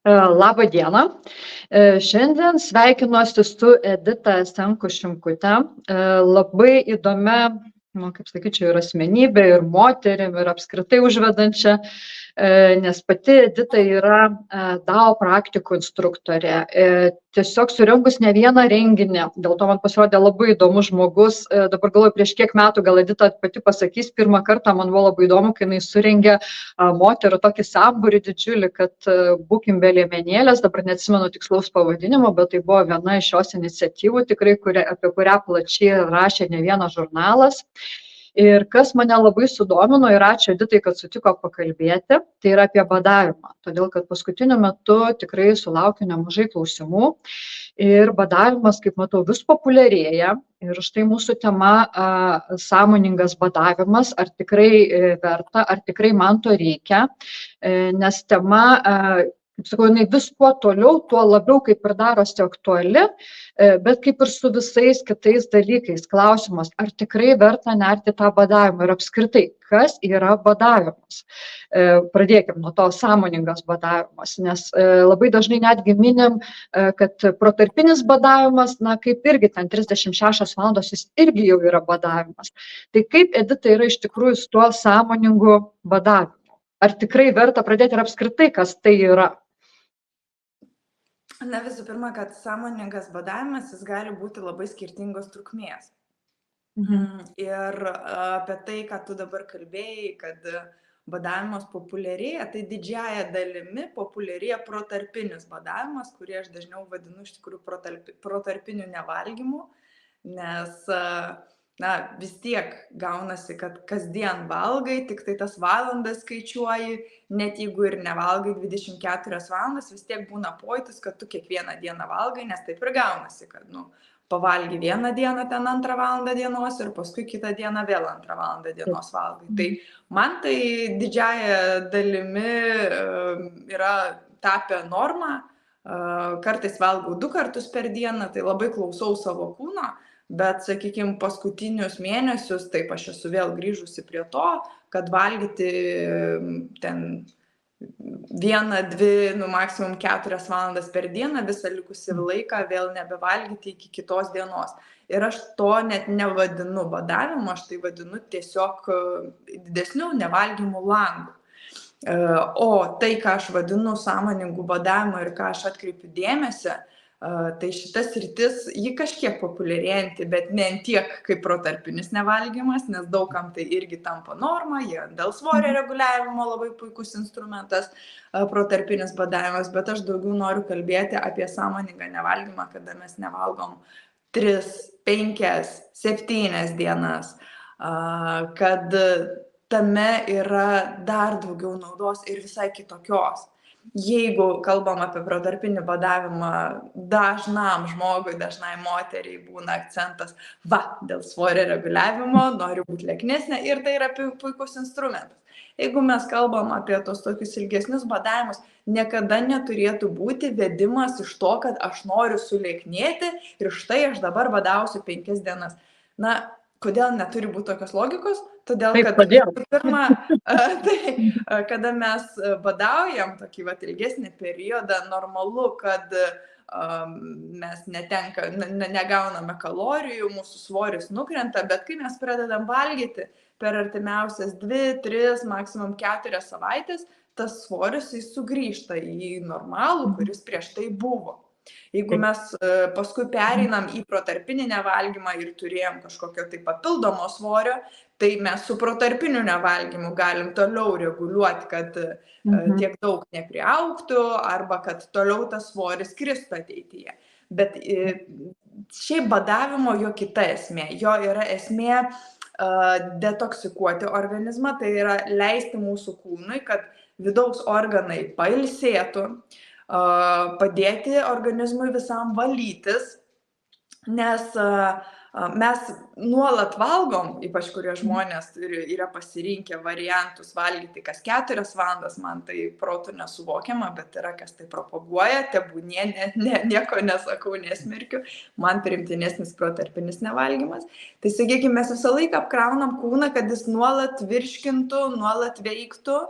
Labą dieną. Šiandien sveikinuosi su Edita Senku-Šimkute. Labai įdomia, kaip sakyčiau, ir asmenybė, ir moterim, ir apskritai užvedančia, nes pati Edita yra DAO praktikų instruktorė. Tiesiog surinkus ne vieną renginį, dėl to man pasirodė labai įdomus žmogus. Dabar galvoju, prieš kiek metų, gal Edita pati pasakys, pirmą kartą man buvo labai įdomu, kai jinai surengė moterų tokį sambūrį didžiulį, kad būkim be liemenėlės, dabar neatsimenu tikslaus pavadinimo, bet tai buvo viena iš šios iniciatyvų, tikrai, apie kurią plačiai rašė ne vienas žurnalas. Ir kas mane labai sudomino, ir ačiū Editai, kad sutiko pakalbėti, tai yra apie badavimą. Todėl, kad paskutiniu metu tikrai sulaukiu nemažai klausimų ir badavimas, kaip matau, vis populiarėja. Ir štai mūsų tema sąmoningas badavimas, ar tikrai verta, ar tikrai man to reikia, nes tema, kaip sakau, jinai vis kuo toliau, tuo labiau kaip ir darosi aktuali, bet kaip ir su visais kitais dalykais. Klausimas, ar tikrai verta nerti tą badavimą ir apskritai, kas yra badavimas. Pradėkim nuo to sąmoningas badavimas, nes labai dažnai netgi minim, kad protarpinis badavimas, kaip irgi ten 36 valandos, jis irgi jau yra badavimas. Tai kaip, Edita, yra iš tikrųjų su tuo sąmoningu badavimu? Ar tikrai verta pradėti ir apskritai, kas tai yra? Na, visų pirma, kad sąmoningas badavimas, jis gali būti labai skirtingos trukmės. Ir apie tai, ką tu dabar kalbėjai, kad badavimas populiarėja, tai didžiaja dalimi populiarėja protarpinis badavimas, kurį aš dažniau vadinu iš tikrųjų protarpiniu nevalgymu, nes vis tiek gaunasi, kad kasdien valgai, tik tai tas valandas skaičiuoji, net jeigu ir nevalgai 24 valandas, vis tiek būna pojūtis, kad tu kiekvieną dieną valgai, nes taip ir gaunasi, kad pavalgi vieną dieną ten 2 valandą dienos ir paskui kitą dieną vėl 2 valandą dienos valgai. Tai man tai didžiaja dalimi yra tapę normą, kartais valgau 2 kartus per dieną, tai labai klausau savo kūno. Bet, sakykime, paskutinius mėnesius, taip aš esu vėl grįžusi prie to, kad valgyti ten 1, 2, maksimum 4 valandas per dieną, visą likusį laiką vėl nebevalgyti iki kitos dienos. Ir aš to net nevadinu badavimu, aš tai vadinu tiesiog didesniu nevalgymų langu. O tai, ką aš vadinu sąmoningų badavimu ir ką aš atkreipiu dėmesį, tai šitas sritis, ji kažkiek populiarėjanti, bet ne tiek kaip protarpinis nevalgymas, nes daugam tai irgi tampa norma, jie dėl svorio reguliavimo labai puikus instrumentas protarpinis badavimas, bet aš daugiau noriu kalbėti apie sąmoningą nevalgymą, kada mes nevalgom 3, 5, 7 dienas, kad tame yra dar daugiau naudos ir visai kitokios. Jeigu kalbam apie protarpinį badavimą, dažnam žmogui, dažnai moteriai būna akcentas, dėl svorio reguliavimo, noriu būti lieknesnė ir tai yra puikus instrumentas. Jeigu mes kalbam apie tos tokius ilgesnius badavimus, niekada neturėtų būti vedimas iš to, kad aš noriu sulieknėti ir štai aš dabar badausiu 5 dienas. Kodėl neturi būti tokios logikos? Todėl, kad pirma, kada mes badaujam tokį ilgesnį periodą, normalu, kad mes negauname kalorijų, mūsų svoris nukrenta, bet kai mes pradedam valgyti per artimiausias 2, 3, maksimum 4 savaitės, tas svoris sugrįžta į normalų, kuris prieš tai buvo. Jeigu mes paskui pereinam į protarpinį nevalgymą ir turėjom kažkokio tai papildomo svorio, tai mes su protarpiniu nevalgymu galim toliau reguliuoti, kad tiek daug nepriaugtų arba kad toliau tas svoris kristų ateityje. Bet šiaip badavimo jo kita esmė. Jo yra esmė detoksikuoti organizmą, tai yra leisti mūsų kūnui, kad vidaus organai pailsėtų, padėti organizmui visam valytis, nes mes nuolat valgom, ypač kurie žmonės yra pasirinkę variantus valgyti kas 4 valandas, man tai protu nesuvokiama, bet yra kas tai propaguoja, tebūnie, nieko nesakau, nesmerkiu, man priimtinesnis protarpinis nevalgymas. Tai sakykime, mes visą laiką apkraunam kūną, kad jis nuolat virškintų, nuolat veiktų.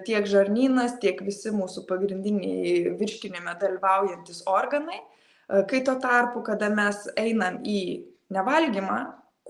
tiek žarnynas, tiek visi mūsų pagrindiniai virškinime dalyvaujantis organai. Kai tuo tarpu, kada mes einam į nevalgymą,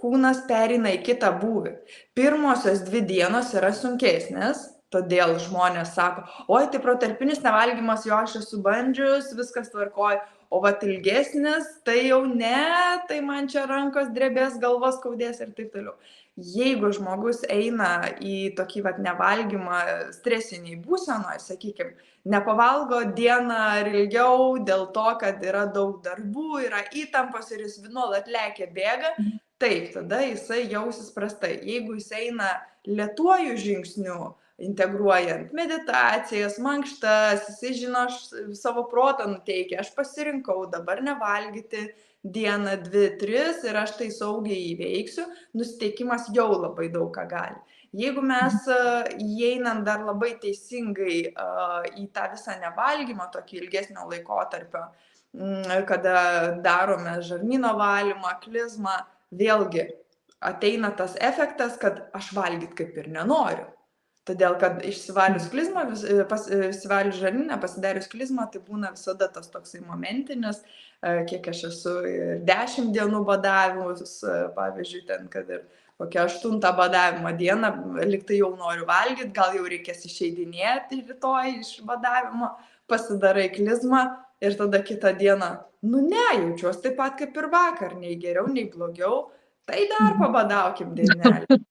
kūnas pereina į kitą būvį. Pirmosios 2 dienos yra sunkesnės, todėl žmonės sako, oi, tai protarpinis nevalgymas, jo aš esu bandžius, viskas tvarkoj, o vat ilgesnis, tai jau ne, tai man čia rankos drebės, galvos skaudės ir taip toliau. Jeigu žmogus eina į tokį vat nevalgymą stresiniai būsenoje, sakykime, nepavalgo dieną ar ilgiau dėl to, kad yra daug darbų, yra įtampos ir jis nuolat lekia bėga, taip, tada jisai jausis prastai. Jeigu jis eina lėtuoju žingsniu, integruojant meditacijas, mankštas, jisai žino, aš savo protą nuteikia, aš pasirinkau dabar nevalgyti dieną, 2, 3 ir aš tai saugiai įveiksiu, nusiteikimas jau labai daug ką gali. Jeigu mes įeinam dar labai teisingai į tą visą nevalgymą, tokį ilgesnio laikotarpio, kada darome žarnyno valymą, klizmą, vėlgi ateina tas efektas, kad aš valgyt kaip ir nenoriu. Todėl, kad išsivalius klizmą, išsivalius žarnyną, pasidarius klizmą, tai būna visada tas toksai momentinis, kiek aš esu 10 dienų badavimus, pavyzdžiui, ten, kad ir kokią 8 badavimo dieną, liktai jau noriu valgyti, gal jau reikės išeidinėti rytoj iš badavimo, pasidarai klizmą ir tada kitą dieną, nu ne, jaučiuosi taip pat kaip ir vakar, nei geriau, nei blogiau, tai dar pabadaukim dienelį.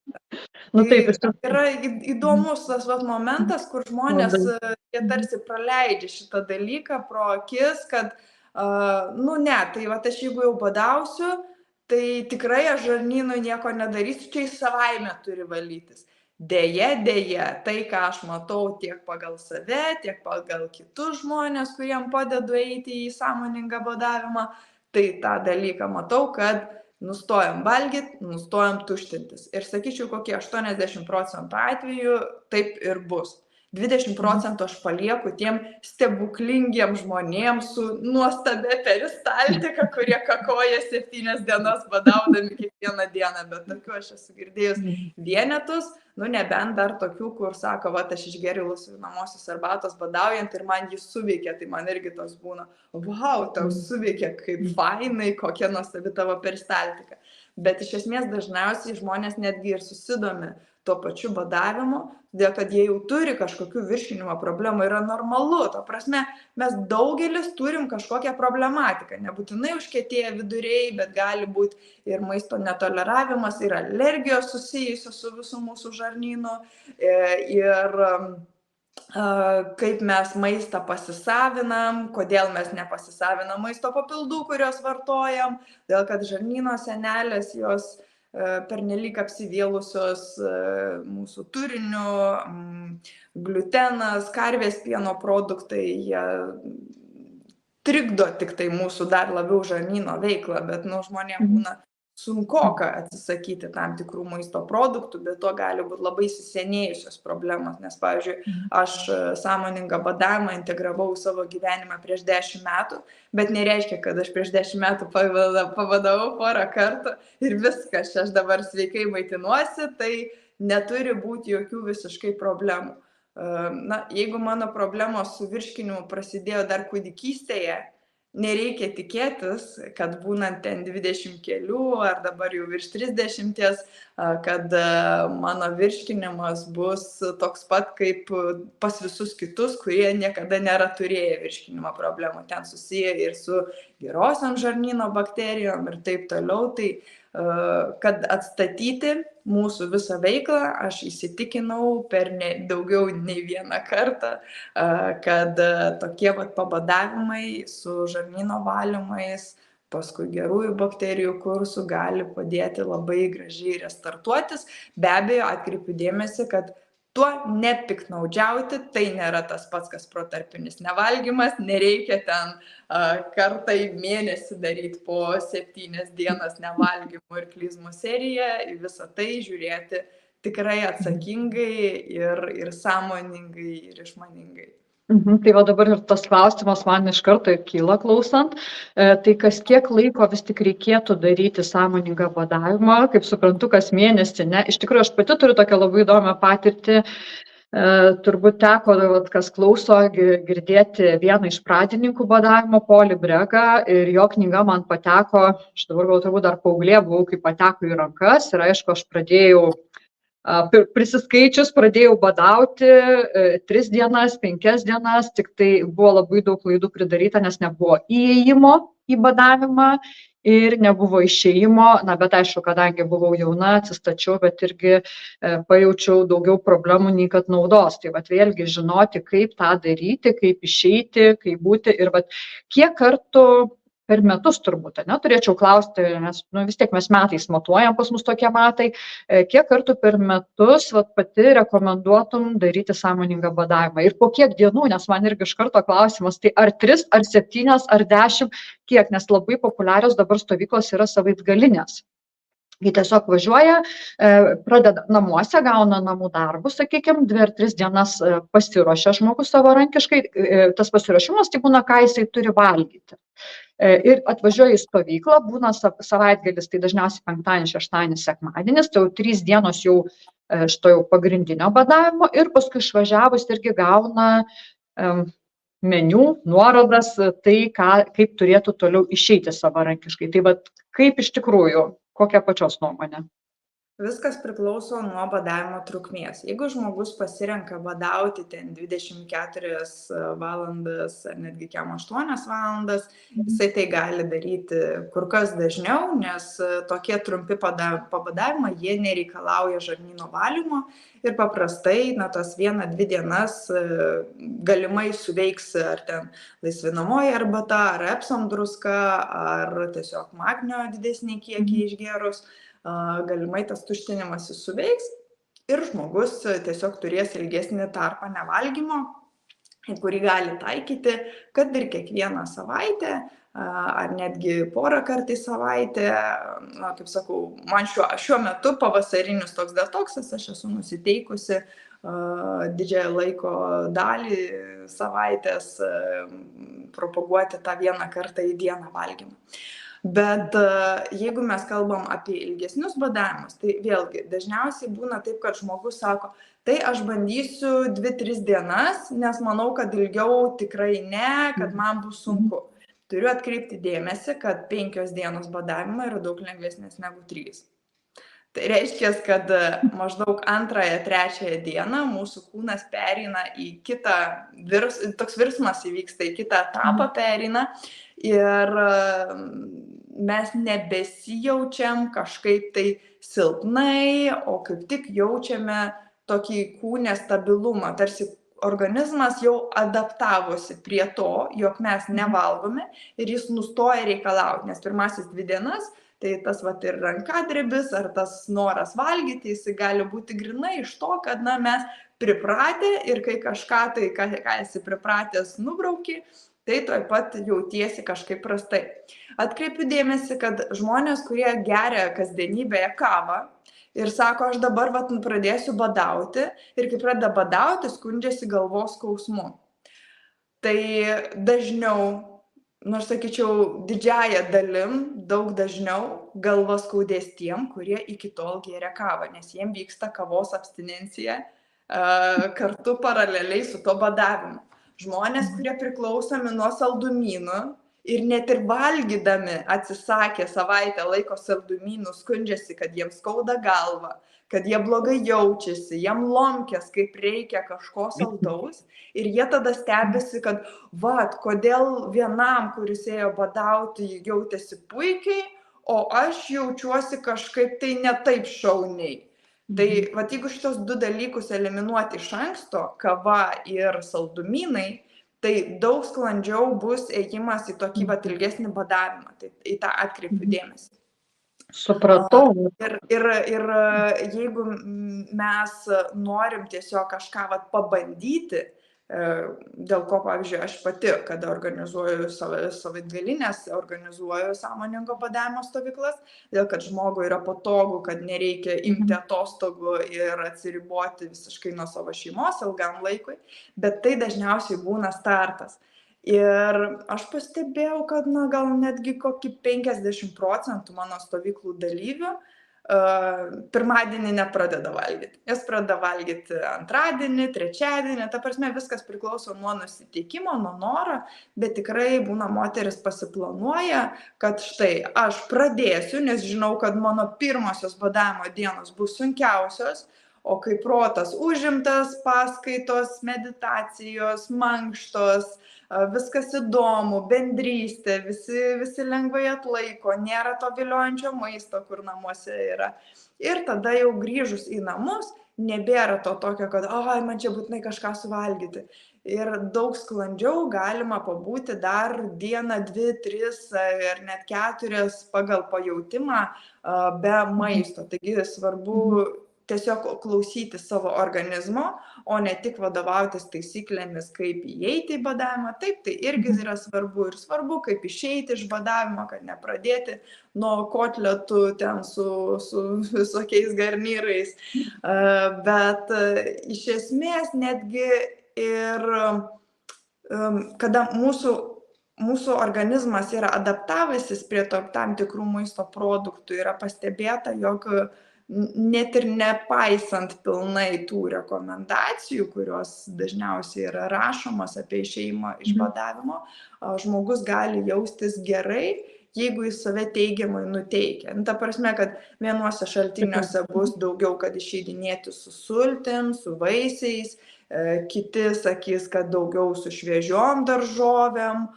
Nu, taip, Tai yra įdomus tas momentas, kur žmonės jie tarsi praleidžia šitą dalyką pro akis, kad, nu ne, tai va, aš jeigu jau badausiu, tai tikrai aš žarnynui nieko nedarysiu, čia jis savaime turi valytis. Deja, tai, ką aš matau tiek pagal save, tiek pagal kitus žmonės, kuriem padedu eiti į sąmoningą badavimą, tai tą dalyką matau, kad nustojam valgyti, nustojam tuštintis. Ir sakyčiau, kokie 80% atvejų taip ir bus. 20% aš palieku tiem stebuklingiem žmonėm su nuostabia peristaltika, kurie kakoja 7 dienas badaudami kiekvieną dieną, bet tokių aš esu girdėjus vienetus, nu nebent dar tokių, kur sako, va, aš išgeriu laisvinamosios arbatos badaujant ir man jis suveikia, tai man irgi tos būna, wow, tau suveikia, kaip fainai, kokia nuostabi tavo peristaltika. Bet iš esmės dažniausiai žmonės netgi ir susidomi tuo pačiu badavimu, dėl kad jie jau turi kažkokių virškinimo problemų, yra normalu, to prasme, mes daugelis turim kažkokią problematiką, nebūtinai užkietėję viduriai, bet gali būti ir maisto netoleravimas, ir alergijos susijusios su visų mūsų žarnynu, ir kaip mes maistą pasisavinam, kodėl mes nepasisavinam maisto papildų, kurios vartojam, dėl kad žarnyno sienelės jos pernelyg apsivėlusios mūsų turiniu, gliutenas, karvės pieno produktai, jie trikdo tik tai mūsų dar labiau žarnyno veiklą, bet žmonėms būna sunkoka atsisakyti tam tikrų maisto produktų, bet to gali būti labai įsisenėjusios problemos, nes, pavyzdžiui, aš sąmoningą badavimą integravau į savo gyvenimą prieš 10 metų, bet nereiškia, kad aš prieš 10 metų pabadavau porą kartų ir viskas, aš dabar sveikai maitinuosi, tai neturi būti jokių visiškai problemų. Na, jeigu mano problemos su virškinimu prasidėjo dar kūdikystėje, nereikia tikėtis, kad būnant ten 20 kelių ar dabar jau virš 30, kad mano virškinimas bus toks pat kaip pas visus kitus, kurie niekada nėra turėję virškinimo problemų. Ten susiję ir su gerosiom žarnyno bakterijom ir taip toliau. Tai kad atstatyti mūsų visą veiklą, aš įsitikinau per daugiau nei vieną kartą, kad tokie pabadavimai su žarnyno valymais, paskui gerųjų bakterijų kursų gali padėti labai gražiai restartuotis. Be abejo, atkreipiu dėmesį, kad tuo nepiknaudžiauti, tai nėra tas pats, kas protarpinis nevalgymas, nereikia ten kartą į mėnesį daryti po 7 dienas nevalgymų ir klizmų seriją, į visą tai žiūrėti tikrai atsakingai ir sąmoningai ir išmaningai. Tai va dabar ir tas klausimas man iš karto kyla klausant, tai kas kiek laiko vis tik reikėtų daryti sąmoningą badavimą, kaip suprantu, kas mėnesį, ne? Iš tikrųjų, aš pati turiu tokią labai įdomią patirtį, Turbūt teko, kas klauso, girdėti vieną iš pradininkų badavimo, Polį Bregą, ir jo knyga man pateko, aš dabar gal turbūt dar paauglė buvau, kai pateko į rankas, ir aišku, aš pradėjau, prisiskaičius, pradėjau badauti 3 dienas, 5 dienas, tik tai buvo labai daug klaidų pridaryta, nes nebuvo įėjimo į badavimą ir nebuvo išėjimo, bet aišku, kadangi buvau jauna, atsistačiau, bet irgi pajaučiau daugiau problemų nei kad naudos. Tai vėlgi žinoti, kaip tą daryti, kaip išeiti, kaip būti ir kiek kartų per metus turbūt, turėčiau klausti, nes vis tiek mes metais matuojam, pas mus tokie metai, kiek kartų per metus pati rekomenduotum daryti sąmoningą badavimą ir po kiek dienų, nes man irgi iš karto klausimas, tai ar 3, ar 7, ar 10, kiek, nes labai populiarios dabar stovyklos yra savaitgalinės. Kai tiesiog važiuoja, pradeda namuose, gauna namų darbus, sakykime, 2 ar 3 dienas pasiruošia žmogus savarankiškai, tas pasiruošimas tai būna, ką jisai turi valgyti. Ir atvažiuoja į stovyklą, būna savaitgalis, tai dažniausiai penktadienis, šeštadienis, sekmadienis, tai jau 3 dienos jau šito jau pagrindinio badavimo ir paskui išvažiavus irgi gauna meniu, nuorodas, tai kaip turėtų toliau išeiti savarankiškai. Tai kaip iš tikrųjų, kokia pačios nuomonė? Viskas priklauso nuo badavimo trukmės. Jeigu žmogus pasirenka badauti ten 24 valandas ar netgi 8 valandas, jisai tai gali daryti kur kas dažniau, nes tokie trumpi pabadavimai, jie nereikalauja žarnyno valymo ir paprastai, tas 1-2 dienas galimai suveiks ar ten laisvinamoji arbata, ar epsom druska, ar tiesiog magnio didesnį kiekį išgėrus. Galimai tas tuštinimasis suveiks ir žmogus tiesiog turės ilgesnį tarpą nevalgymo, kurį gali taikyti, kad ir kiekvieną savaitę ar netgi porą kartų į savaitę. Kaip sakau, man šiuo metu pavasarinis toks detoksas, aš esu nusiteikusi didžiąją laiko dalį savaitės propaguoti tą 1 kartą į dieną valgymą. Bet jeigu mes kalbam apie ilgesnius badavimus, tai vėlgi dažniausiai būna taip, kad žmogus sako, tai aš bandysiu 2-3 dienas, nes manau, kad ilgiau tikrai ne, kad man bus sunku. Turiu atkreipti dėmesį, kad 5 dienos badavimo yra daug lengvesnės negu 3. Tai reiškia, kad maždaug 2-3 dieną mūsų kūnas pereina į kitą, toks virsmas įvyksta, į kitą etapą pereina ir mes nebesijaučiam kažkaip tai silpnai, o kaip tik jaučiame tokį kūne stabilumą, tarsi organizmas jau adaptavosi prie to, jog mes nevalgome ir jis nustoja reikalauti, nes pirmasis 2 dienas tai tas ir rankadrebis ar tas noras valgyti, jis gali būti grinai iš to, kad mes pripratę ir kai kažką tai, ką esi pripratęs nubrauki, tai tuoj pat jautiesi kažkaip prastai. Atkreipiu dėmesį, kad žmonės, kurie geria kasdienybėje kavą ir sako, aš dabar pradėsiu badauti ir kai pradeda badauti, skundžiasi galvos skausmu. Tai dažniau, aš sakyčiau, didžiąją dalim, daug dažniau galva skaudės tiem, kurie iki tol gėrė kavą, nes jiem vyksta kavos abstinencija kartu paraleliai su to badavimu. Žmonės, kurie priklausomi nuo saldumynų ir net ir valgydami atsisakė savaitę laiko saldumynų, skundžiasi, kad jiems skauda galva, kad jie blogai jaučiasi, jiem lomkės, kaip reikia kažko saldaus ir jie tada stebisi, kad kodėl vienam, kuris ėjo badauti, jautėsi puikiai, o aš jaučiuosi kažkaip tai ne taip šauniai. Tai jeigu šitos 2 dalykus eliminuoti iš anksto, kava ir saldumynai, tai daug sklandžiau bus ėjimas į tokį ilgesnį badavimą. Tai į tą atkreipiu dėmesį. Supratau. Ir jeigu mes norim tiesiog kažką pabandyti, dėl ko, pavyzdžiui, aš pati, kada organizuoju savaitgalinės, organizuoju sąmoningo badavimo stovyklas, dėl kad žmogui yra patogu, kad nereikia imti atostogų ir atsiriboti visiškai nuo savo šeimos ilgam laikui, bet tai dažniausiai būna startas. Ir aš pastebėjau, kad gal netgi kokį 50% mano stovyklų dalyvių pirmadienį nepradeda valgyti. Jos pradeda valgyti antradienį, trečiadienį, ta prasme viskas priklauso nuo nusiteikimo, nuo noro, bet tikrai būna moteris pasiplanuoja, kad štai aš pradėsiu, nes žinau, kad mano pirmosios badavimo dienos bus sunkiausios, o kai protas užimtas, paskaitos, meditacijos, mankštos, viskas įdomu, bendrystė, visi lengvai atlaiko, nėra to viliojančio maisto, kur namuose yra. Ir tada jau grįžus į namus, nebėra to tokio, kad man čia būtinai kažką suvalgyti. Ir daug sklandžiau galima pabūti dar dieną, 2, 3 ir net 4 pagal pajautimą be maisto. Taigi svarbu tiesiog klausyti savo organizmo, o ne tik vadovautis taisyklėmis, kaip įeiti į badavimą. Taip, tai irgi yra svarbu ir svarbu, kaip išeiti iš badavimo, kad nepradėti nuo kotletų ten su visokiais garnyrais. Bet iš esmės netgi ir kada mūsų organizmas yra adaptavęsis prie tam tikrų maisto produktų, yra pastebėta, jog net ir nepaisant pilnai tų rekomendacijų, kurios dažniausiai yra rašomos apie išėjimą iš badavimo, žmogus gali jaustis gerai, jeigu jis save teigiamai nuteikia. Ta prasme, kad vienuose šaltiniuose bus daugiau, kad išeidinėti su sultim, su vaisiais, kiti sakys, kad daugiau su šviežiom daržovėm.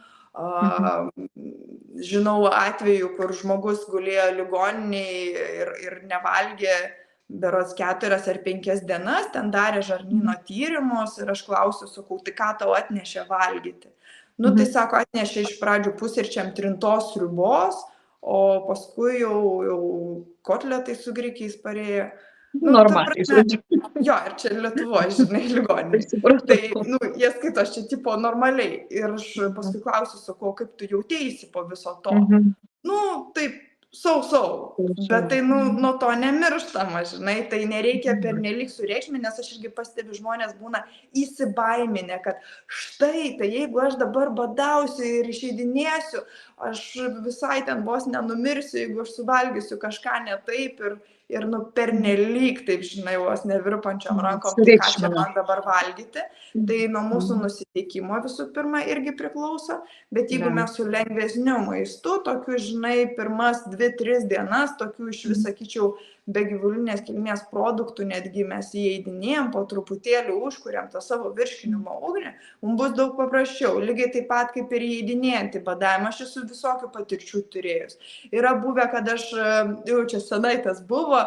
Žinau atvejų, kur žmogus gulėjo ligoninėje ir nevalgė berods 4 ar 5 dienas, ten darė žarnyno tyrimus ir aš klausiu, sakau, tai ką tau atnešė valgyti? Tai sako, atnešė iš pradžių pusryčiam trintos sriubos, o paskui jau kotletai su grikiais parėjo. Normaliai, žodžiu. Jo, ir čia Lietuvoje, žinai, ligoninė. Tai, jie skaito, aš čia tipo normaliai. Ir aš paskui klausiu, sakau, kaip tu jauteisi po viso to. Taip, bet tai nuo to nemirštama, žinai, tai nereikia pernelyg sureikšminti, nes aš irgi pastebiu, žmonės būna įsibaiminę, kad štai, tai jeigu aš dabar badausiu ir išeidinėsiu, aš visai ten vos nenumirsiu, jeigu aš suvalgysiu kažką ne taip ir pernelyg, taip žinai, vos nevirpančiom rankom, tai ką čia man dabar valgyti. Tai nuo mūsų nusiteikimo visų pirma irgi priklauso, bet jeigu mes su lengvesniu maistu, tokiu, žinai, pirmas 2-3 dienas, tokių iš vis, sakyčiau, be gyvulinės kilmės produktų, netgi mes įeidinėjom, po truputėlį užkuriam tą savo virškinimo ugnį, mums bus daug paprasčiau, lygiai taip pat kaip ir įeidinėjant į badavimą, aš esu visokių patirčių turėjus. Yra buvę, kad aš, jau čia senai tas buvo,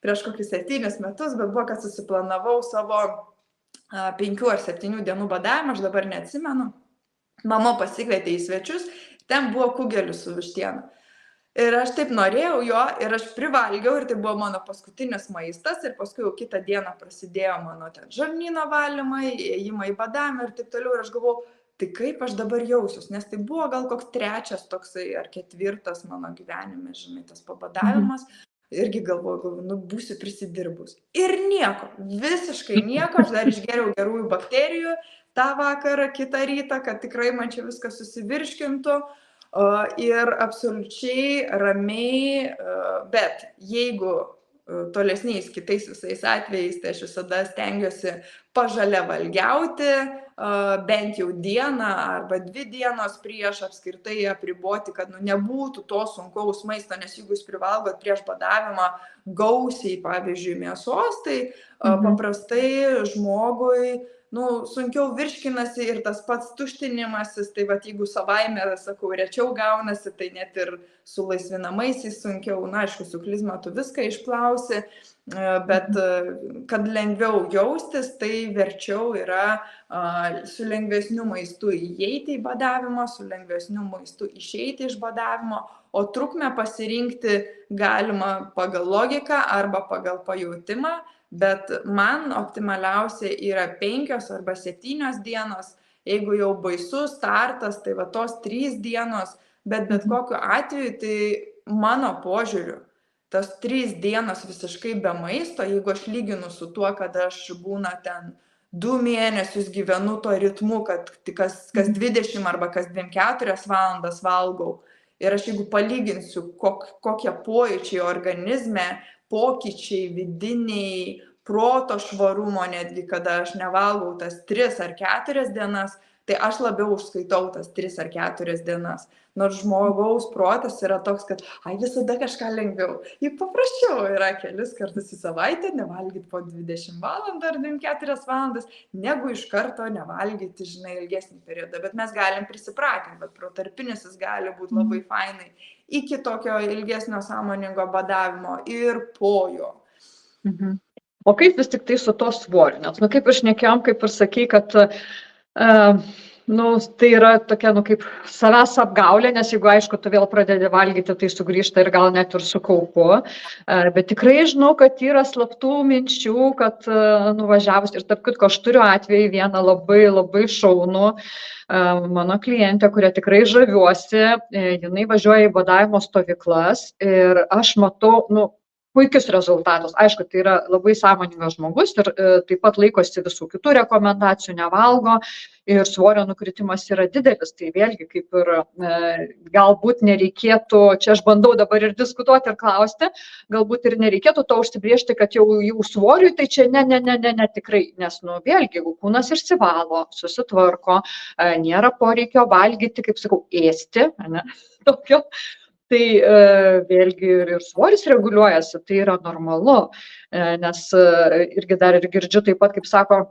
prieš kokius 7 metus, bet buvo, kad susiplanavau savo 5 ar 7 dienų badavimą, aš dabar neatsimenu. Mama pasikvietė į svečius, ten buvo kugelis su vištiena. Ir aš taip norėjau jo ir aš privalgiau ir tai buvo mano paskutinis maistas ir paskui jau kitą dieną prasidėjo mano ten žarnyno valymai, ėjimai į badavimą ir taip toliau ir aš galvojau, tai kaip aš dabar jausiuos, nes tai buvo gal koks 3 toksai ar 4 mano gyvenime, žinai, tas pabadavimas. Irgi galvoju, būsiu prisidirbus. Ir nieko, visiškai nieko, aš dar išgeriau gerųjų bakterijų tą vakarą, kitą rytą, kad tikrai man čia viskas susivirškintų. Ir absoliučiai ramiai, bet jeigu tolesniais kitais visais atvejais, tai aš visada stengiuosi pažaliavalgiauti, bent jau dieną arba 2 dienos prieš apskritai apriboti, kad nebūtų to sunkaus maisto, nes jeigu jūs privalgot prieš badavimą gausiai, pavyzdžiui, mėsos, tai paprastai žmogui sunkiau virškinasi ir tas pats tuštinimasis, tai jeigu savaime, sakau, rečiau gaunasi, tai net ir su laisvinamaisiais sunkiau, aišku, su klizma tu viską išplausi, bet kad lengviau jaustis, tai verčiau yra su lengvesniu maistu įeiti į badavimą, su lengvesniu maistu išeiti iš badavimo, o trukmę pasirinkti galima pagal logiką arba pagal pajautimą, bet man optimaliausia yra 5 arba 7 dienos, jeigu jau baisus startas, tai tos 3 dienos, bet kokiu atveju, tai mano požiūriu, tas 3 dienos visiškai be maisto, jeigu aš lyginu su tuo, kad aš būna ten 2 mėnesius gyvenu to ritmu, kad kas 20 arba kas 24 valandas valgau, ir aš jeigu palyginsiu, kokie pojūčiai organizme pokyčiai vidiniai, proto švarumo, netgi kada aš nevalgau tas 3 ar 4 dienas, tai aš labiau užskaitau tas 3 ar 4 dienas. Nors žmogaus protas yra toks, kad visada kažką lengviau. Juk paprasčiau yra kelis kartus į savaitę nevalgyti po 20 valandų ar 24 valandas, negu iš karto nevalgyti, ilgesnį periodą. Bet mes galim prisipratinti, bet protarpinis jis gali būti labai fainai iki tokio ilgesnio sąmoningo badavimo ir po jo. O kaip vis tik tai su to svoriu? Nes, kaip ir šnekėjom, kaip ir sakai, kad tai yra tokia, kaip savęs apgaulė, nes jeigu, aišku, tu vėl pradedi valgyti, tai sugrįžta ir gal net ir su kaupu. Bet tikrai žinau, kad yra slaptų minčių, kad nuvažiavus, ir tarp kitko, aš turiu atvejį vieną labai, labai šaunų mano klientę, kurią tikrai žaviuosi, jinai važiuoja į badavimo stovyklas ir aš matau, puikius rezultatus. Aišku, tai yra labai sąmoningas žmogus ir taip pat laikosi visų kitų rekomendacijų, nevalgo ir svorio nukritimas yra didelis. Tai vėlgi, kaip ir galbūt nereikėtų, čia aš bandau dabar ir diskutuoti ir klausti, galbūt ir nereikėtų to užsibriežti, kad jau svoriui, tai čia ne, tikrai, nes vėlgi, jeigu kūnas išsivalo, susitvarko, nėra poreikio valgyti, kaip sakau, ėsti, ne, tokio. Tai vėlgi ir svoris reguliuojasi, tai yra normalu, nes irgi dar ir girdžiu taip pat, kaip sako,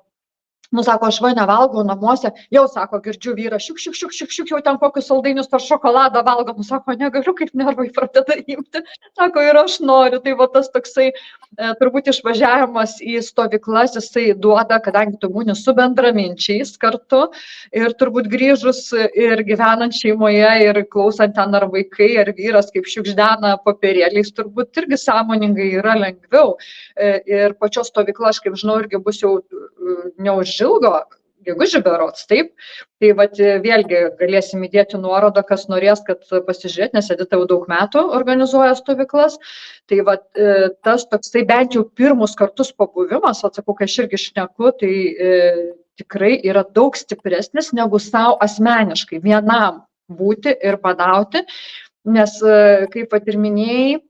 sako, aš nevalgau namuose, jau sako, girdžiu vyrą, šiuk, jau ten kokius saldainius per šokoladą valgo, sako, negaliu, kaip nervai pradeda imti, sako, ir aš noriu, tai tas toksai turbūt išvažiavimas į stovyklas, jisai duoda, kadangi tu būni su bendraminčiais kartu ir turbūt grįžus ir gyvenant šeimoje ir klausant ten ar vaikai, ar vyras kaip šiukšdena popierėliais, turbūt irgi sąmoningai yra lengviau. Ir pačios stovykla, aš kaip žinau, irgi bus jau neužilgo, gegužį berods, taip. Tai vėlgi galėsim įdėti nuorodą, kas norės, kad pasižiūrėti, nes Edita jau daug metų organizuoja stovyklas. Tai tas toksai bent jau pirmus kartus pabuvimas, atsakau, kai aš irgi šneku, tai tikrai yra daug stipresnis negu savo asmeniškai vienam būti ir badauti, nes kaip ir minėjai,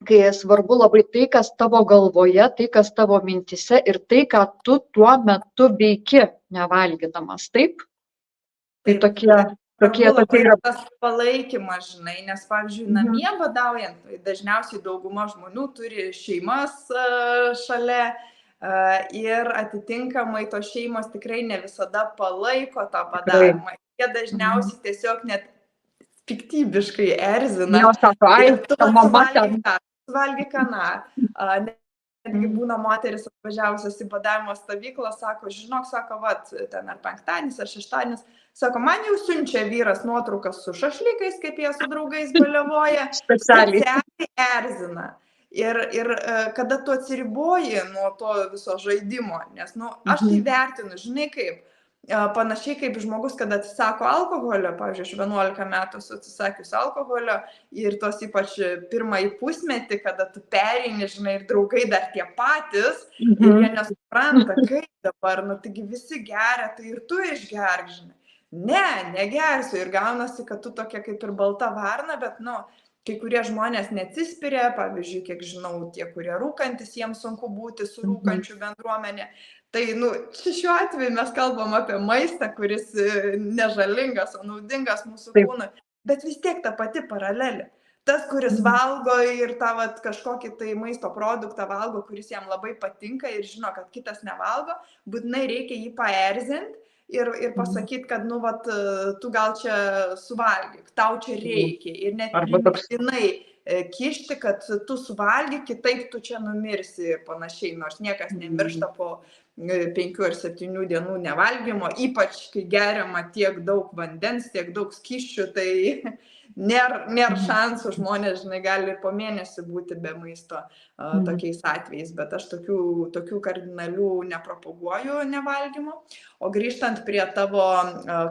kai svarbu labai tai, kas tavo galvoje, tai, kas tavo mintise ir tai, ką tu tuo metu veiki nevalgydamas, taip? Tai tokie yra tas palaikymas, nes, pavyzdžiui, namie badaujant, dažniausiai dauguma žmonių turi šeimas šalia ir atitinkamai tos šeimos tikrai ne visada palaiko tą badavimą. Jie dažniausiai tiesiog net piktybiškai erzina. Jau sako, ta mama ten. Valgy kaną. Netgi būna moteris atvažiavusios į badavimo stovyklą, sako, žinok, sako, ten ar penktadienis, ar šeštadienis, sako, man jau siunčia vyras nuotraukas su šašlykais, kaip jie su draugais baliavoja, specialiai erzina. Ir kada tu atsiriboji nuo to viso žaidimo, nes, aš tai vertinu, žinai kaip, panašiai kaip žmogus, kada atsisako alkoholio, pavyzdžiui, aš 11 metų esu atsisakius alkoholio ir tos ypač pirmąjį pusmetį, kada tu pereini, žinai, ir draugai dar tie patys, ir jie nesupranta, kaip dabar, taigi visi geria, tai ir tu išgerk, žinai. Ne, negersiu ir gaunasi, kad tu tokia kaip ir balta varna, bet, kai kurie žmonės neatsispiria, pavyzdžiui, kiek žinau, tie, kurie rūkantis, jiems sunku būti su rūkančių bendruomenė. Tai, šiuo atveju mes kalbam apie maistą, kuris nežalingas, o naudingas mūsų kūnui, bet vis tiek ta pati paralelė. Tas, kuris valgo ir tą kažkokį tai maisto produktą valgo, kuris jam labai patinka ir žino, kad kitas nevalgo, būtinai reikia jį paerzinti ir pasakyti, kad, tu gal čia suvalgyk, tau čia reikia ir net primygtinai kišti, kad tu suvalgyk, kitaip tu čia numirsi ir panašiai, nors niekas nemiršta po 5 ar 7 dienų nevalgymo, ypač kai geriama tiek daug vandens, tiek daug skysčių, tai nėra šansų, žmonės, žinai, gali ir po mėnesį būti be maisto tokiais atvejais, bet aš tokių kardinalių nepropaguoju nevalgymo. O grįžtant prie tavo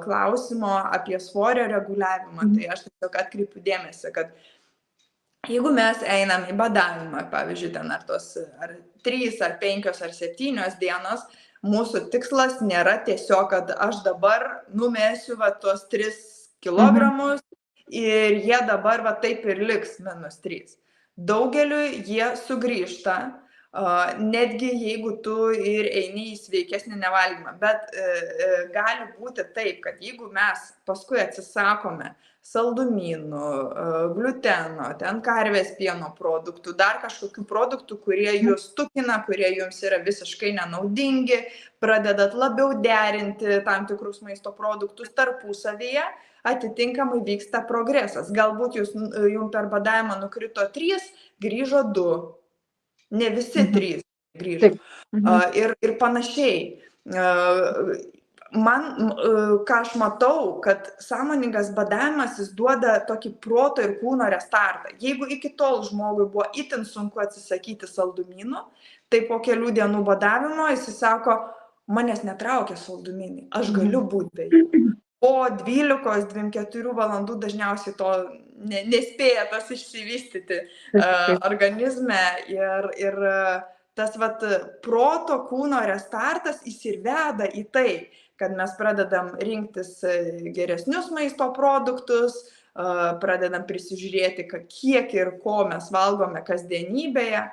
klausimo apie svorio reguliavimą, tai aš tiesiog atkreipiu dėmesį, kad jeigu mes einam į badavimą, pavyzdžiui, ten ar 3, ar 5, ar 7 dienos, mūsų tikslas nėra tiesiog, kad aš dabar numesiu tuos 3 kilogramus ir jie dabar taip ir liks -3. daugeliui jie sugrįžta, netgi jeigu tu ir eini į sveikesnį nevalgymą. Bet gali būti taip, kad jeigu mes paskui atsisakome saldumynų, gliuteno, ten karvės pieno produktų, dar kažkokių produktų, kurie jūs tukina, kurie jums yra visiškai nenaudingi, pradedat labiau derinti tam tikrus maisto produktus tarpusavyje, atitinkamai vyksta progresas. Galbūt jums per badavimą nukrito 3, grįžo 2. Ne visi 3 grįžo. Ir panašiai. Man, ką aš matau, kad sąmoningas badavimas jis duoda tokį proto ir kūno restartą. Jeigu iki tol žmogui buvo itin sunku atsisakyti saldumynų, tai po kelių dienų badavimo jis sako, manęs netraukia saldumynai, aš galiu būti be jų. Po 12-24 valandų dažniausiai to nespėja tas išsivystyti organizme ir tas proto kūno restartas įsiveda į tai, kad mes pradedam rinktis geresnius maisto produktus, pradedam prisižiūrėti, kiek ir ko mes valgome kasdienybėje,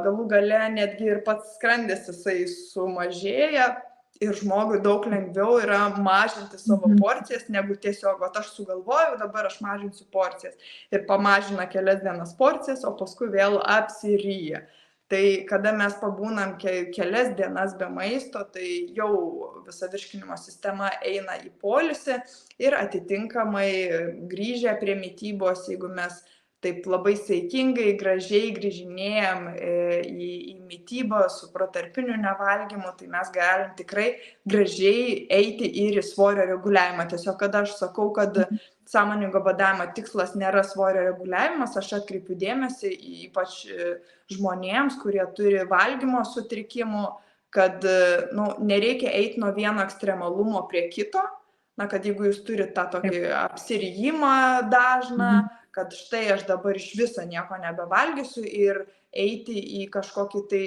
galų gale netgi ir pats skrandis jisai sumažėja ir žmogui daug lengviau yra mažinti savo porcijas, negu tiesiog, aš sugalvojau, dabar aš mažinsiu porcijas ir pamažina kelias dienas porcijas, o paskui vėl apsiryja. Tai kada mes pabūnam kelias dienas be maisto, tai jau visa virškinimo sistema eina į poilsį ir atitinkamai grįžę prie mitybos, jeigu mes taip labai saikingai, gražiai grįžinėjam į mitybą su protarpiniu nevalgymu, tai mes galim tikrai gražiai eiti ir į svorio reguliavimą. Tiesiog, kada aš sakau, kad sąmoningo badavimo tikslas nėra svorio reguliavimas, aš atkreipiu dėmesį ypač žmonėms, kurie turi valgymo sutrikimų, kad nereikia eiti nuo vieno ekstremalumo prie kito, kad jeigu jūs turite tą tokį apsirijimą dažną, kad štai aš dabar iš viso nieko nebevalgysiu ir eiti į kažkokį tai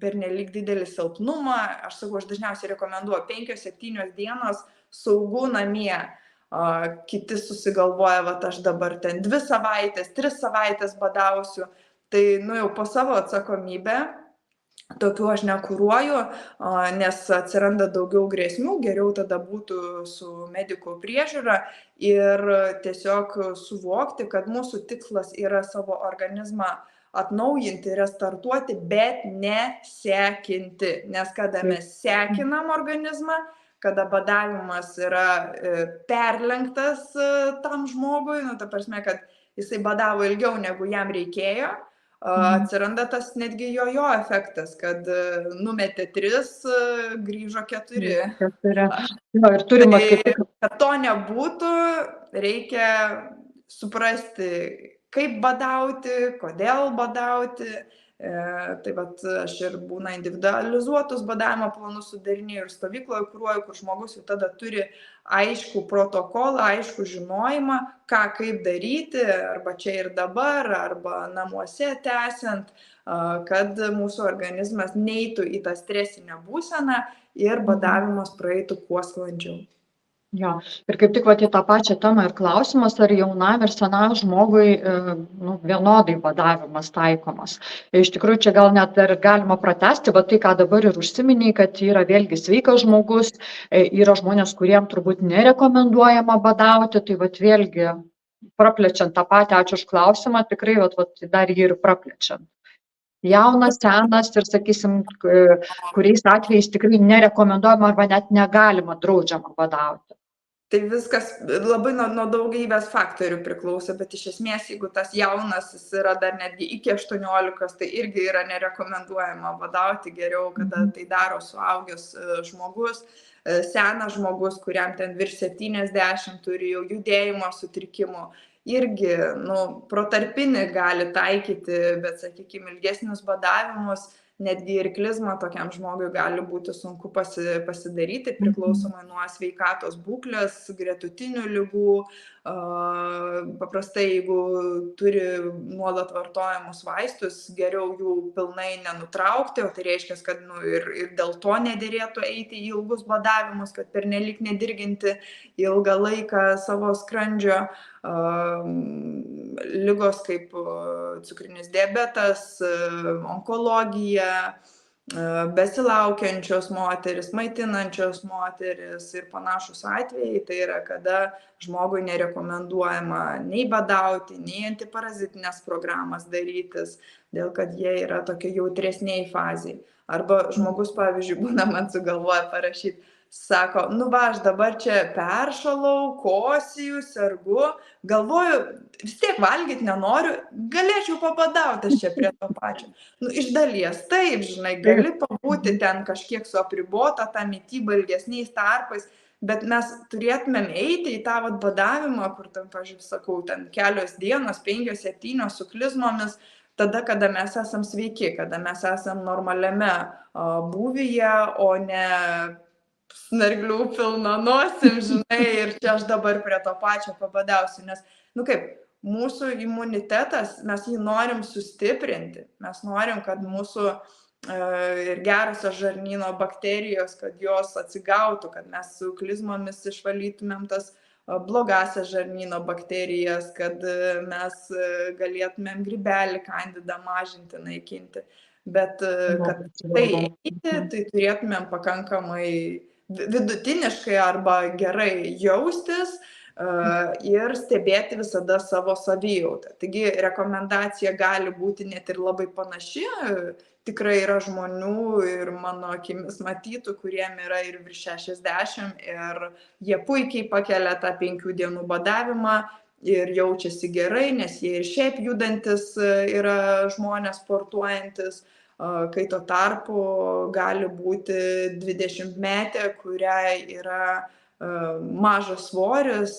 pernelyg didelį silpnumą, aš sakau, aš dažniausiai rekomenduoju 5-7 dienos saugu namie. Kiti susigalvoja, aš dabar ten 2 savaitės, 3 savaitės badausiu, tai jau po savo atsakomybę, tokių aš nekuruoju, nes atsiranda daugiau grėsmių, geriau tada būtų su medikų priežiūra ir tiesiog suvokti, kad mūsų tikslas yra savo organizmą atnaujinti, restartuoti, bet nesekinti, nes kada mes sekinam organizmą, kada badavimas yra perlenktas tam žmogui, ta prasme, kad jisai badavo ilgiau negu jam reikėjo, atsiranda tas netgi jo efektas, kad numetė 3, grįžo 4. Kad to nebūtų, reikia suprasti, kaip badauti, kodėl badauti. Tai aš ir būna individualizuotus badavimo planus sudarinėju ir stovykloje kuruoju, kur žmogus jau tada turi aiškų protokolą, aiškų žinojimą, ką kaip daryti, arba čia ir dabar, arba namuose tęsiant, kad mūsų organizmas neitų į tą stresinę būseną ir badavimas praeitų kuo sklandžiau. Jo, ir kaip tik į tą pačią temą ir klausimas, ar jaunam ir senam žmogui vienodai badavimas taikomas. Iš tikrųjų, čia gal net ir galima pratesti, tai ką dabar ir užsiminiai, kad yra vėlgi sveikas žmogus, yra žmonės, kuriem turbūt nerekomenduojama badauti, tai vėlgi praplečiant tą patį, ačiū už klausimą, tikrai dar jį ir praplečiant. Jaunas, senas ir, sakysim, kuriais atvejais tikrai nerekomenduojama arba net negalima draudžiama badauti. Tai viskas labai nuo daugybės faktorių priklauso, bet iš esmės, jeigu tas jaunas jis yra dar netgi iki 18, tai irgi yra nerekomenduojama badauti, geriau, kada tai daro suaugęs žmogus, senas žmogus, kuriam ten virš 70 turi jau judėjimo sutrikimų. Irgi, protarpinį gali taikyti, bet, sakykime, ilgesnius badavimus, netgi ir klizmą tokiam žmogui gali būti sunku pasidaryti, priklausomai nuo sveikatos būklės, gretutinių ligų. Paprastai, jeigu turi nuolat vartojamus vaistus, geriau jų pilnai nenutraukti, o tai reiškia, kad ir dėl to nederėtų eiti į ilgus badavimus. badavimus, kad pernelyg nedirginti ilgą laiką savo skrandžio, ligos kaip cukrinis diabetas, onkologija, besilaukiančios moteris, maitinančios moteris ir panašus atvejai, tai yra, kada žmogui nerekomenduojama nei badauti, nei antiparazitinės programas darytis, dėl kad jie yra tokie jautresniai faziai. Arba žmogus, pavyzdžiui, būna man sugalvoja parašyti, sako, nu va, aš dabar čia peršalau, kosiju, sergu, galvoju, vis tiek valgyti nenoriu, galėčiau pabadauti aš čia prie to pačio. Nu, iš dalies taip, žinai, gali pabūti ten kažkiek su apribota tą mitybą ilgesniais tarpais, bet mes turėtumėm eiti į tą badavimą, kur ten, pavyzdžiui, sakau, ten kelios dienos, 5-7 su klizmomis, tada, kada mes esam sveiki, kada mes esam normaliame būvyje, o ne snarglių pilna nosim, žinai, ir čia aš dabar prie to pačio pabadausiu, nes, nu kaip, mūsų imunitetas, mes jį norim sustiprinti, mes norim, kad mūsų ir gerosios žarnyno bakterijos, kad jos atsigautų, kad mes su klizmomis išvalytumėm tas blogasias žarnyno bakterijas, kad mes galėtumėm grybelį kandidą mažinti, naikinti. Bet kad tai eiti, tai turėtumėm pakankamai vidutiniškai arba gerai jaustis ir stebėti visada savo savijautą. Taigi rekomendacija gali būti net ir labai panaši. Tikrai yra žmonių ir mano akimis matytų, kuriem yra ir virš 60 ir jie puikiai pakelia tą 5 dienų badavimą ir jaučiasi gerai, nes jie ir šiaip judantis yra žmonės sportuojantis, kai tuo tarpu gali būti 20-metė, kuriai yra mažas svoris,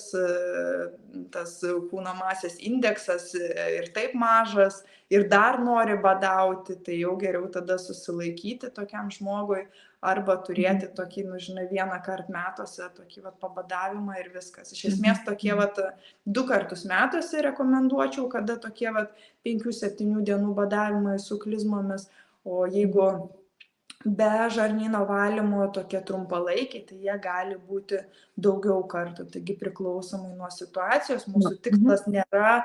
tas kūno masės indeksas ir taip mažas ir dar nori badauti, tai jau geriau tada susilaikyti tokiam žmogui arba turėti tokį, nu žinai, vieną kartą metuose tokį pabadavimą ir viskas. Iš esmės tokie 2 kartus metuose rekomenduočiau, kada tokie 5-7 dienų badavimai su klizmomis, o jeigu be žarnyno valymo tokie trumpalaikiai, tai jie gali būti daugiau kartų. Taigi priklausomai nuo situacijos, mūsų tikslas nėra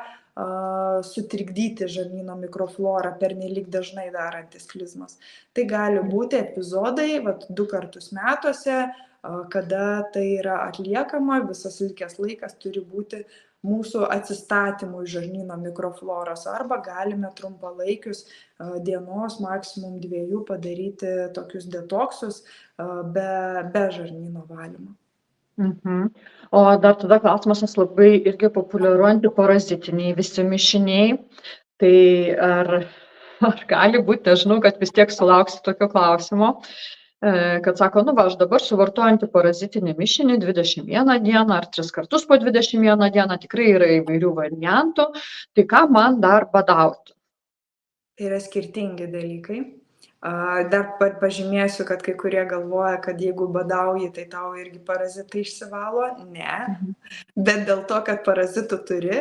sutrikdyti žarnyno mikroflorą pernelyg dažnai darantis klizmas. Tai gali būti epizodai 2 kartus metuose, kada tai yra atliekama, visas likęs laikas turi būti mūsų atsistatymui žarnyno mikrofloros arba galime trumpalaikius dienos, maksimum 2 padaryti tokius detoksus be žarnyno valymo. O dar tada klausimas, nes labai irgi populiaru antiparazitiniai visi mišiniai. Tai ar gali būti, aš žinau, kad vis tiek sulauksi tokio klausimo, kad sako, nu va, aš dabar suvartoju antiparazitinį mišinį 21 dieną ar 3 kartus po 21 dieną, tikrai yra įvairių variantų, tai ką man dar badauti? Tai yra skirtingi dalykai. Dar pažymėsiu, kad kai kurie galvoja, kad jeigu badauji, tai tau irgi parazitai išsivalo. Ne, bet dėl to, kad parazitų turi,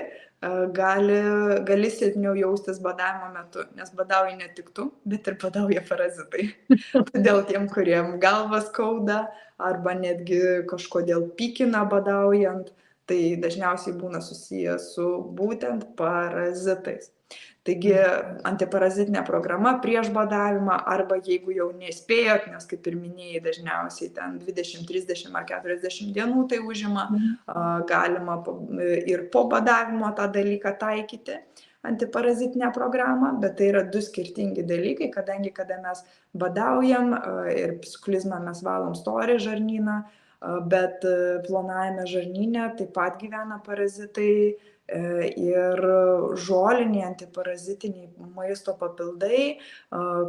gali silpniau jaustis badavimo metu, nes badauji ne tik tu, bet ir badauja parazitai. Todėl tiem, kuriem galvas skauda arba netgi kažkodėl pykina badaujant, tai dažniausiai būna susijęs su būtent parazitais. Taigi antiparazitinė programa prieš badavimą arba jeigu jau nespėjot, nes kaip ir minėjai, dažniausiai ten 20, 30 ar 40 dienų tai užima, galima ir po badavimo tą dalyką taikyti, antiparazitinę programą, bet tai yra 2 skirtingi dalykai, kadangi kada mes badaujam ir su klizma mes valom storį žarnyną, bet plonajame žarnyne taip pat gyvena parazitai, ir žoliniai antiparazitiniai maisto papildai,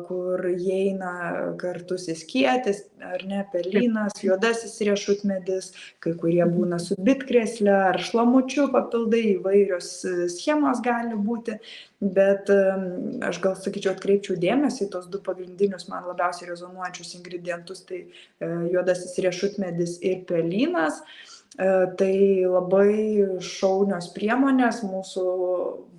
kur įeina kartusis skėtis, ar ne, pelynas, juodasis riešutmedis, kai kurie būna su bitkrėsle ar šlamučiu papildai, įvairios schemos gali būti, bet aš gal sakyčiau, atkreipčiau dėmesį į tos 2 pagrindinius man labiausiai rezonuojančius ingredientus, tai juodasis riešutmedis ir pelynas. Tai labai šaunios priemonės mūsų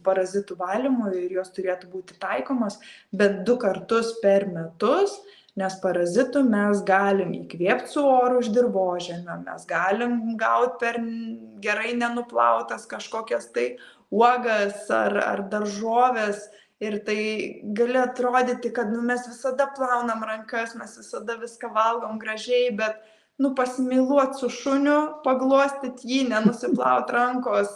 parazitų valymui ir jos turėtų būti taikomas bent 2 kartus per metus, nes parazitų mes galim įkvėpti su oru iš dirvožemio, mes galim gauti per gerai nenuplautas kažkokias tai uogas ar daržovės. Ir tai gali atrodyti, kad mes visada plaunam rankas, mes visada viską valgom gražiai, bet pasimyluot su šuniu, paglostyti jį, nenusiplaut rankos.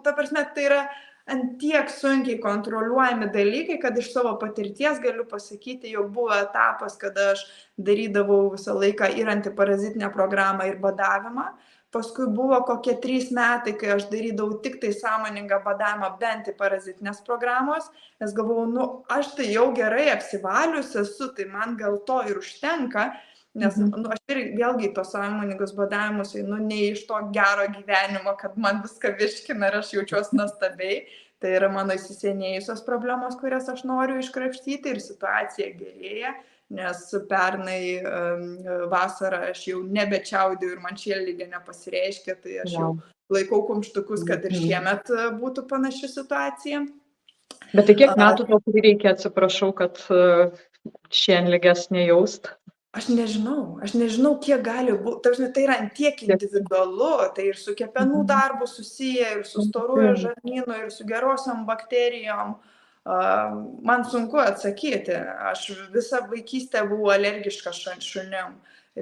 Ta prasme, tai yra ant tiek sunkiai kontroliuojami dalykai, kad iš savo patirties galiu pasakyti, jog buvo etapas, kada aš darydavau visą laiką ir antiparazitinę programą, ir badavimą. Paskui buvo kokie 3 metai, kai aš darydavau tik tai sąmoningą badavimą be antiparazitinės programos, nes galvojau, aš tai jau gerai apsivalius esu, tai man gal to ir užtenka, nes aš ir vėlgi tos sąmoningus badavimus einu ne iš to gero gyvenimo, kad man viską virškina ir aš jaučiuosi nuostabiai. Tai yra mano įsisenėjusios problemos, kurias aš noriu iškrapštyti, ir situacija gerėja. Nes pernai vasarą aš jau nebečiaudėjau ir man šielligė nepasireiškė, tai aš jau laikau kumštukus, kad ir šiemet būtų panaši situacija. Bet tai kiek metų to reikia, atsiprašau, kad šienligės nejaust? Aš nežinau, kiek gali būti. Tai yra tiek individualu, tai ir su kepenų darbu susiję, ir su storuoju žarnynu, ir su gerosiom bakterijom. Man sunku atsakyti, aš visą vaikystę buvau alergiška šunim.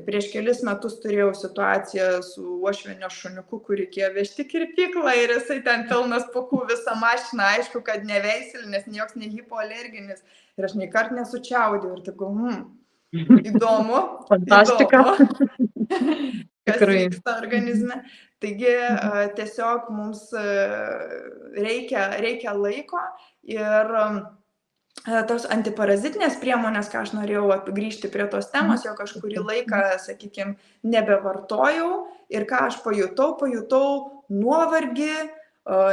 Prieš kelis metus turėjau situaciją su uošvienio šuniuku, kur reikėjo vežti kirpyklą ir jisai ten pilnas pūkų visą mašiną, aišku, kad neveislinis, joks ne hipoalerginis. Ir aš nei kart nesučiaudėjau ir taip įdomu. Fantastika. Kas vyksta organizme. Taigi tiesiog mums reikia laiko ir tos antiparazitinės priemonės, ką aš norėjau grįžti prie tos temos, jau kažkurį laiką, sakykime, nebevartojau ir ką aš pajutau nuovargį,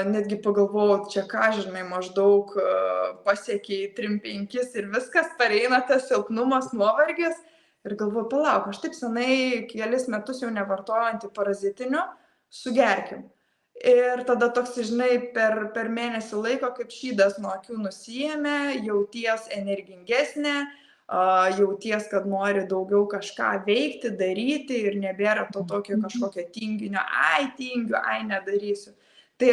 netgi pagalvojau, čia ką, žinai, maždaug pasiekiai 3-5 ir viskas, pareina tas silpnumas, nuovargis. Ir galvoju, palauk, aš taip senai kelis metus jau nevartoju antiparazitinių, sugerkim. Ir tada toks, žinai, per mėnesį laiko, kaip šydas nuo akių nusiėmė, jauties energingesnė, jauties, kad nori daugiau kažką veikti, daryti ir nebėra to tokio kažkokio tinginio, tingiu, nedarysiu. Tai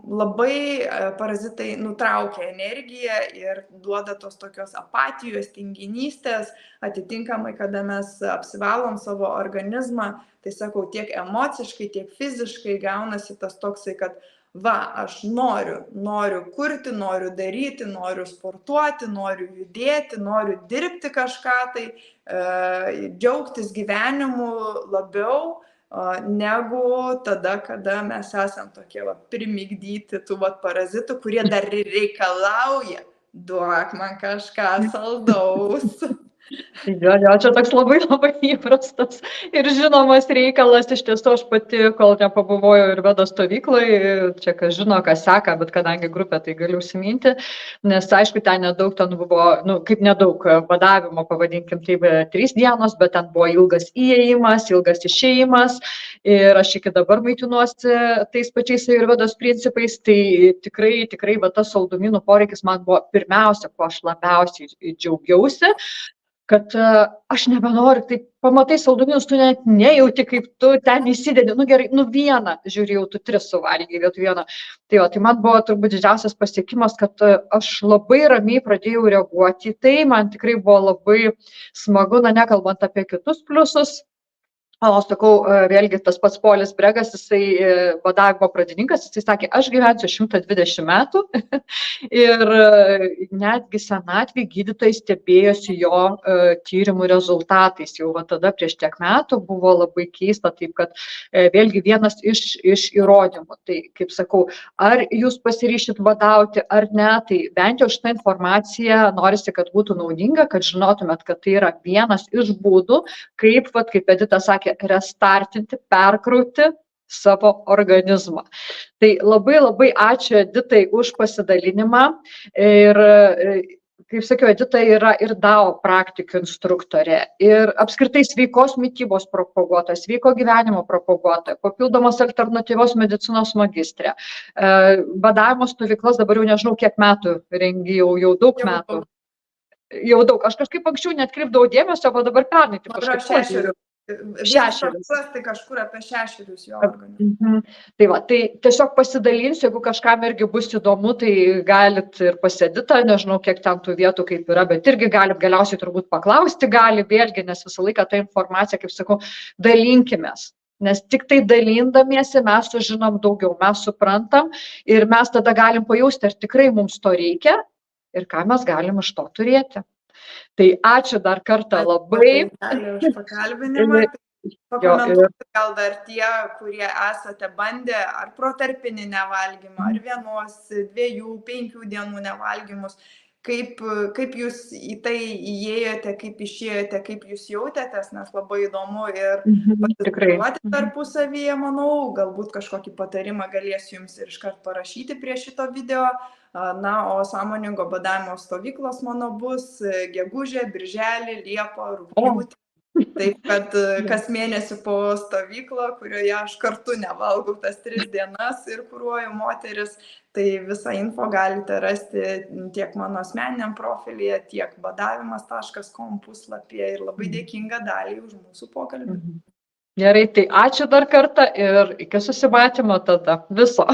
labai parazitai nutraukia energiją ir duoda tos tokios apatijos, tinginystės, atitinkamai, kada mes apsivalom savo organizmą, tai sakau, tiek emociškai, tiek fiziškai gaunasi tas toksai, kad aš noriu kurti, noriu daryti, noriu sportuoti, noriu judėti, noriu dirbti kažką, tai džiaugtis gyvenimu labiau, negu tada, kada mes esam tokie primigdyti tų parazitų, kurie dar reikalauja, duok man kažką saldaus. Jo, čia toks labai įprastas ir žinomas reikalas. Iš tiesų, aš pati, kol nepabuvojau ir vedo stovyklai, čia kas žino, kas seka, bet kadangi grupė, tai galiu užsiminti, nes aišku, ten nedaug, ten buvo, kaip nedaug badavimo, pavadinkim, tai 3 dienos, bet ten buvo ilgas įėjimas, ilgas išėjimas ir aš iki dabar maitinuosi tais pačiais ayurvedos principais, tai tikrai tas saldumynų poreikis man buvo pirmiausia, ko aš labiausiai džiaugiausi, kad aš nebenoriu, tai pamatai saldumynus, tu net nejauti, kaip tu ten įsidedi, gerai, vieną, žiūri, jau tu 3 suvalgiai vietoj vieną. Tai man buvo turbūt didžiausias pasiekimas, kad aš labai ramiai pradėjau reaguoti į tai, man tikrai buvo labai smagu, nekalbant apie kitus pliusus. Sakau, vėlgi tas pats Polis Bregas, jisai badavimo pradininkas, jisai sakė, aš gyvensiu 120 metų ir netgi senatvėje gydytojai stebėjosi jo tyrimų rezultatais. Jau tada prieš tiek metų buvo labai keista, taip kad vėlgi vienas iš įrodymų. Tai, kaip sakau, ar jūs pasiryšit badauti ar ne, tai bent jau šitą informaciją norisi, kad būtų naudinga, kad žinotumėt, kad tai yra vienas iš būdų, kaip Edita sakė, restartinti, perkrauti savo organizmą. Tai labai ačiū Editai už pasidalinimą ir, kaip sakiau, Edita yra ir DAO praktikų instruktorė ir apskritai sveikos mitybos propaguotoja, sveiko gyvenimo propaguotoja, papildomos alternatyvios medicinos magistrė. Badavimo stovyklas dabar jau nežinau kiek metų rengi, jau daug metų. jau daug. Aš kažkaip anksčiau netkreipdavau dėmesio, o dabar pernai tik Man atrodo, kažkaip. 6. Vienas procesas, tai kažkur apie 6 jo organizmą. Tai va, tai tiesiog pasidalinsiu, jeigu kažkam irgi bus įdomu, tai galit ir pas Editą, nežinau, kiek ten tų vietų kaip yra, bet irgi galit galiausiai turbūt paklausti, gali vėlgi, nes visą laiką tą informaciją, kaip sakau, dalinkimės. Nes tik tai dalindamiesi mes sužinom daugiau, mes suprantam ir mes tada galim pajausti, ar tikrai mums to reikia ir ką mes galim iš to turėti. Tai ačiū dar kartą labai. Ačiū už pakalbinimą. Pakomentuoti gal dar tie, kurie esate bandę ar protarpinį nevalgymą, ar 1, 2, 5 dienų nevalgymus. Kaip jūs į tai įėjote, kaip išėjote, kaip jūs jautėtės, nes labai įdomu ir pasiduoti tarpusavyje, manau, galbūt kažkokį patarimą galėsiu jums ir iškart parašyti prie šito video. Na, o sąmoningo badavimo stovyklos mano bus gegužę, birželį, liepą, rugpjūtį. Taip, kad kas mėnesį po stovyklą, kurioje aš kartu nevalgau tas 3 dienas ir kuruoju moteris, tai visą info galite rasti tiek mano asmeniniam profilyje, tiek badavimas.com puslapyje ir labai dėkinga Daliai už mūsų pokalbį. Gerai, tai ačiū dar kartą ir iki susimatymo tada. Viso.